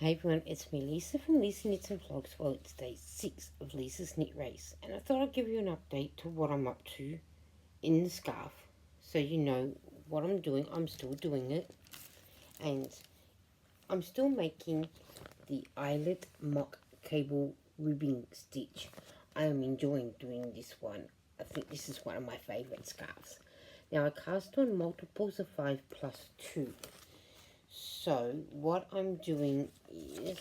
Hey everyone, it's me Lisa from Lisa Knits and Vlogs. Well, it's day 6 of Lisa's Knit Race, and I thought I'd give you an update to what I'm up to in the scarf, so you know what I'm doing. I'm still doing it, and I'm still making the eyelet mock cable ribbing stitch. I am enjoying doing this one. I think this is one of my favourite scarves. Now I cast on multiples of 5 plus 2. So what I'm doing is,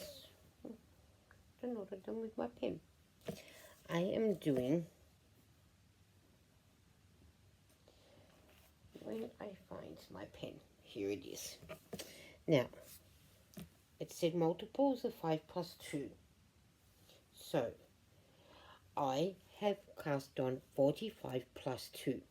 I don't know what I've done with my pen. I am doing, when I find my pen, here it is. Now, it said multiples of 5 plus 2. So, I have cast on 45 plus 2.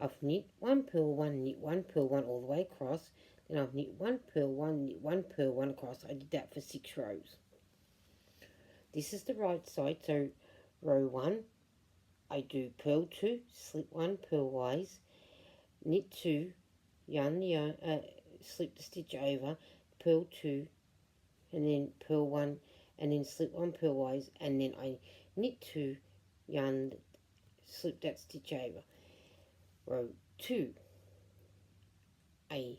I've knit 1 purl 1, knit 1 purl 1 all the way across. Then I've knit 1 purl 1, knit 1 purl 1 across. I did that for 6 rows. This is the right side, so row 1, I do purl 2, slip 1 purlwise, knit 2, yarn the yarn, slip the stitch over, purl 2, and then purl 1, and then slip 1 purlwise, and then I knit 2, yarn, slip that stitch over. Row 2, I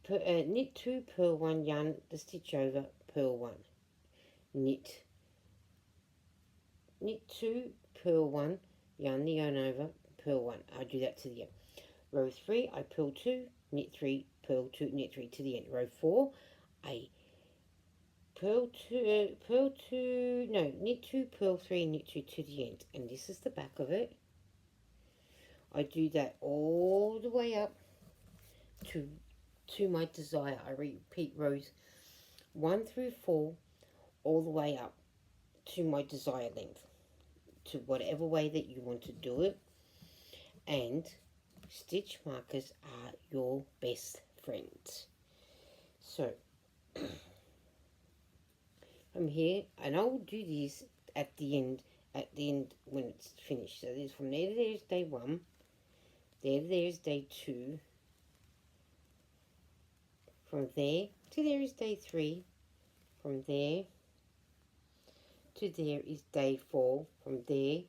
knit 2, purl 1, yarn the stitch over, purl 1, knit 2, purl 1, yarn the yarn over, purl 1. I do that to the end. Row 3, I purl 2, knit 3, purl 2, knit 3 to the end. Row 4, I knit 2, purl 3, knit 2 to the end. And this is the back of it. I do that all the way up to my desire. I repeat rows 1 through 4 all the way up to my desired length, to whatever way that you want to do it. And stitch markers are your best friends. So I'm here, and I will do this at the end when it's finished. So there's from there to there is day 1, there to there is day 2, from there to there is day 3, from there to there is day 4, from there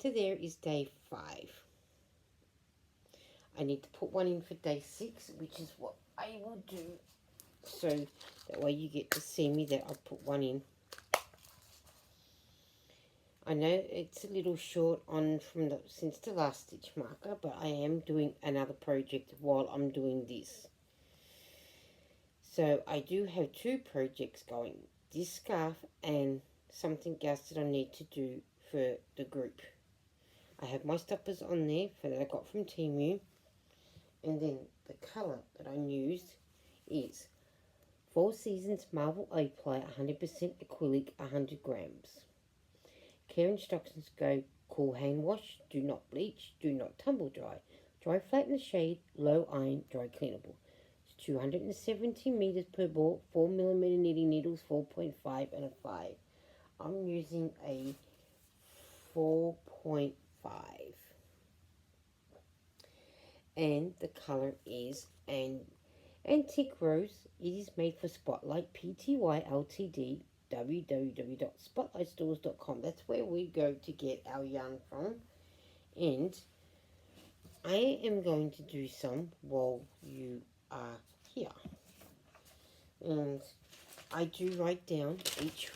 to there is day 5. I need to put one in for day 6, which is what I will do. So that way you get to see me that I put one in. I know it's a little short on since the last stitch marker, but I am doing another project while I'm doing this. So I do have 2 projects going. This scarf and something else that I need to do for the group. I have my stoppers on there that I got from Temu. And then the colour that I used is 4 Seasons Marble A-Ply 100% acrylic 100 grams. Care instructions go: cool hand wash, do not bleach, do not tumble dry. Dry flat in the shade, low iron, dry cleanable. It's 270 meters per ball, 4mm knitting needles, 4.5 and a 5. I'm using a 4.5. And the colour is an Antique Rose. It is made for Spotlight Pty Ltd. www.spotlightstores.com. That's where we go to get our yarn from. And I am going to do some while you are here. And I do write down each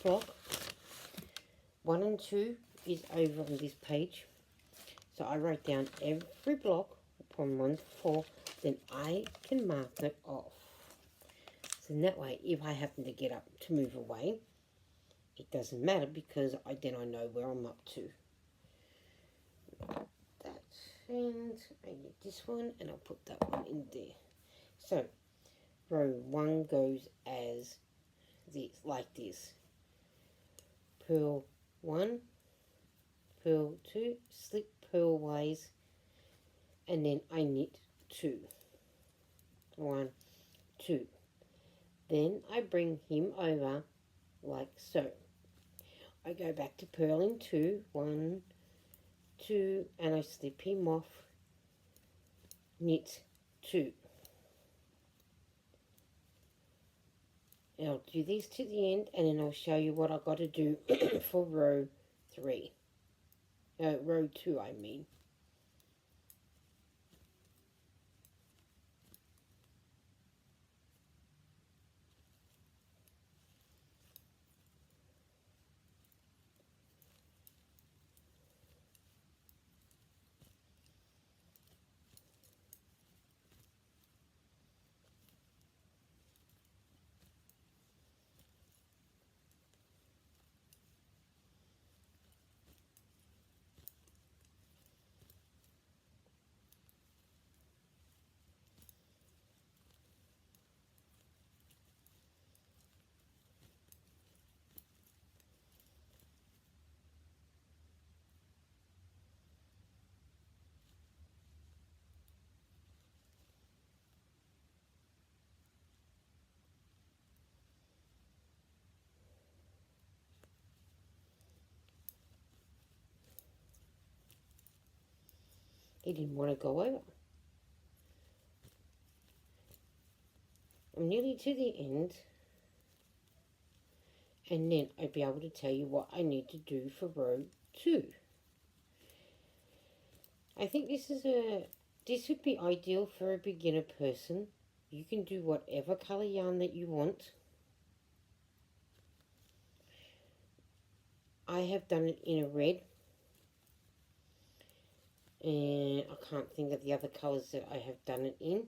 block. 1 and 2 is over on this page. So I write down every block from 1 to 4, then I can mark it off. So that way, if I happen to get up to move away, it doesn't matter because then I know where I'm up to. That, and I need this one, and I'll put that one in there. So row 1 goes as this, like this. Purl 1, purl 2, slip purlwise, and then I knit 2. 1, 2. Then I bring him over like so. I go back to purling 2, 1, 2, and I slip him off, knit 2. I'll do these to the end, and then I'll show you what I've got to do for row 3. Row 2, I mean. He didn't want to go over. I'm nearly to the end, and then I'll be able to tell you what I need to do for row 2. I think this would be ideal for a beginner person. You can do whatever colour yarn that you want. I have done it in a red, and I can't think of the other colours that I have done it in,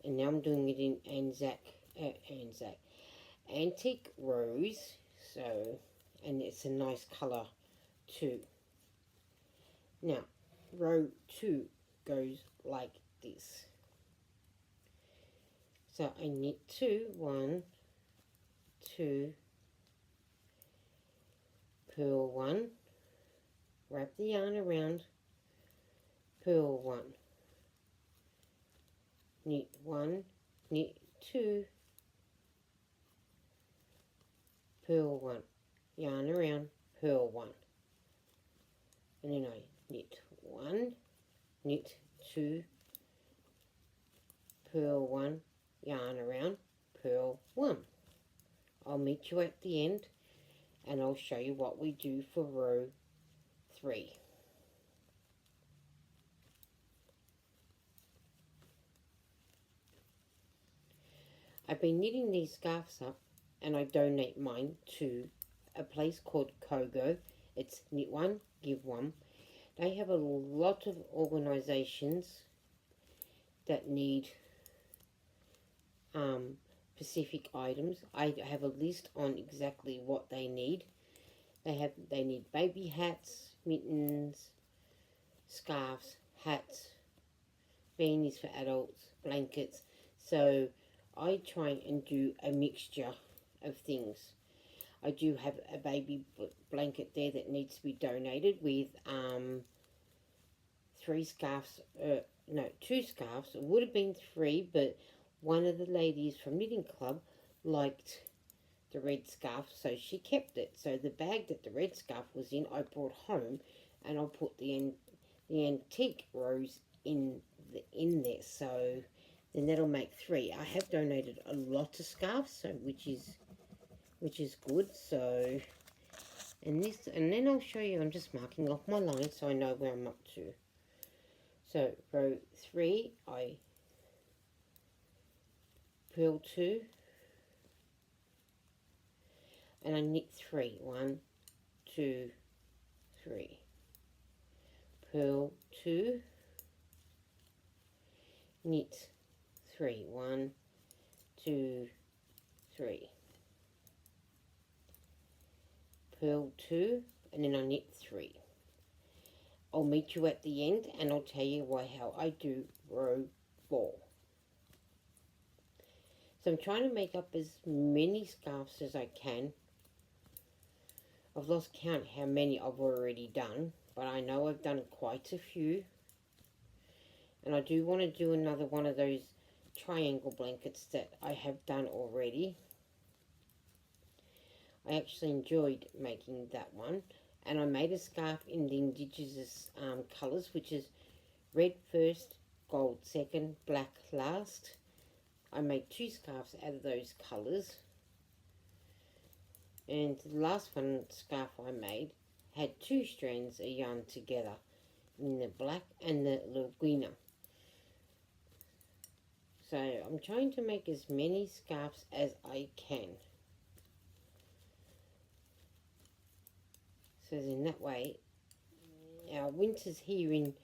and now I'm doing it in Antique Rose, so, and it's a nice colour too. Now, row 2 goes like this. So I knit 2, 1, 2, purl 1, wrap the yarn around, purl 1, knit 1, knit 2, purl 1, yarn around, purl 1, and then I knit 1, knit 2, purl 1, yarn around, purl 1. I'll meet you at the end, and I'll show you what we do for row 3. I've been knitting these scarves up, and I donate mine to a place called Kogo. It's knit one, give one. They have a lot of organisations that need specific items. I have a list on exactly what they need. They need baby hats, mittens, scarves, hats, beanies for adults, blankets. So I try and do a mixture of things. I do have a baby blanket there that needs to be donated with 2 scarves. It would have been 3, but one of the ladies from Knitting Club liked the red scarf, so she kept it. So the bag that the red scarf was in, I brought home, and I'll put the antique rose in there. So then that'll make 3. I have donated a lot of scarves, so which is good. So and then I'll show you. I'm just marking off my line so I know where I'm up to. So row 3, I purl 2, and I knit 3. 1, 2, 3. Purl 2, knit 3. 1, 2, 3. Purl 2, and then I knit 3. I'll meet you at the end, and I'll tell you how I do row 4. So I'm trying to make up as many scarves as I can. I've lost count how many I've already done, but I know I've done quite a few. And I do want to do another one of those triangle blankets that I have done already. I actually enjoyed making that one. And I made a scarf in the indigenous colours, which is red first, gold second, black last. I made 2 scarves out of those colours. And the last one scarf I made had 2 strands of yarn together in the black and the little greener. So I'm trying to make as many scarves as I can. So in that way, our winters here in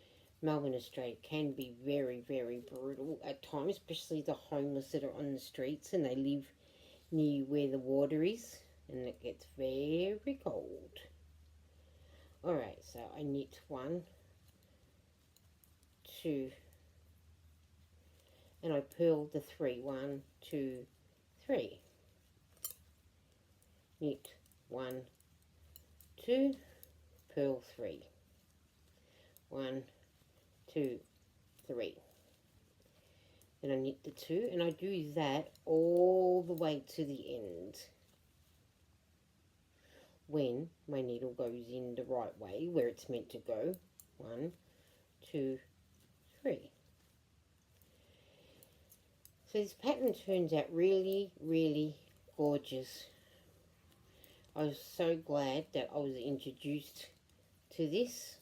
Melbourne, Australia can be very, very brutal at times, especially the homeless that are on the streets and they live near where the water is and it gets very cold. Alright, so I knit 1, 2, and I purled the 3. 1, 2, 3. Knit 1, 2, purl 3. 1, 2, 3. Then I knit the 2, and I do that all the way to the end. When my needle goes in the right way, where it's meant to go. 1, 2, 3. So this pattern turns out really, really gorgeous. I was so glad that I was introduced to this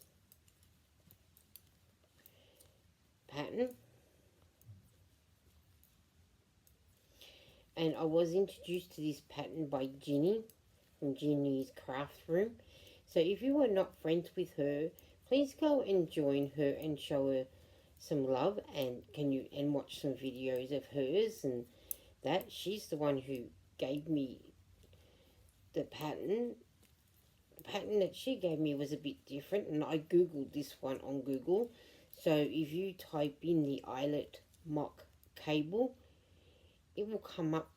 pattern. And I was introduced to this pattern by Ginny from Ginny's Craft Room. So if you are not friends with her, please go and join her and show her some love, and watch some videos of hers and that. She's the one who gave me the pattern. The pattern that she gave me was a bit different, and I googled this one on Google. So if you type in the eyelet mock cable, it will come up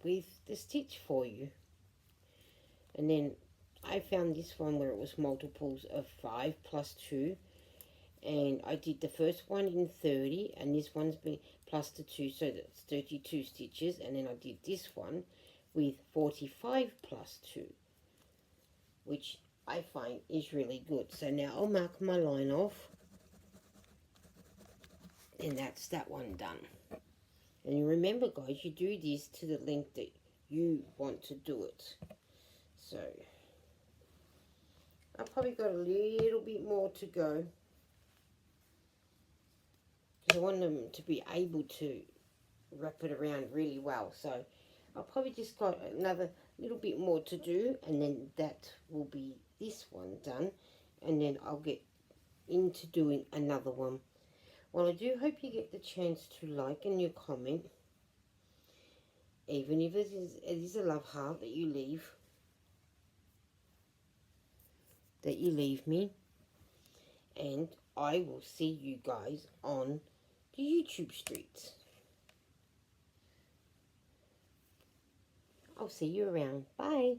with the stitch for you. And then I found this one where it was multiples of 5 plus 2, and I did the first one in 30, and this one's been plus the 2, so that's 32 stitches. And then I did this one with 45 plus 2, which I find is really good. So now I'll mark my line off, and that's that one done. And you remember, guys, you do this to the length that you want to do it. So I've probably got a little bit more to go, because I want them to be able to wrap it around really well. So I'll probably just got another little bit more to do, and then that will be this one done, and then I'll get into doing another one. Well, I do hope you get the chance to like and you comment, even if it is a love heart that you leave me, and I will see you guys on the YouTube streets. I'll see you around. Bye.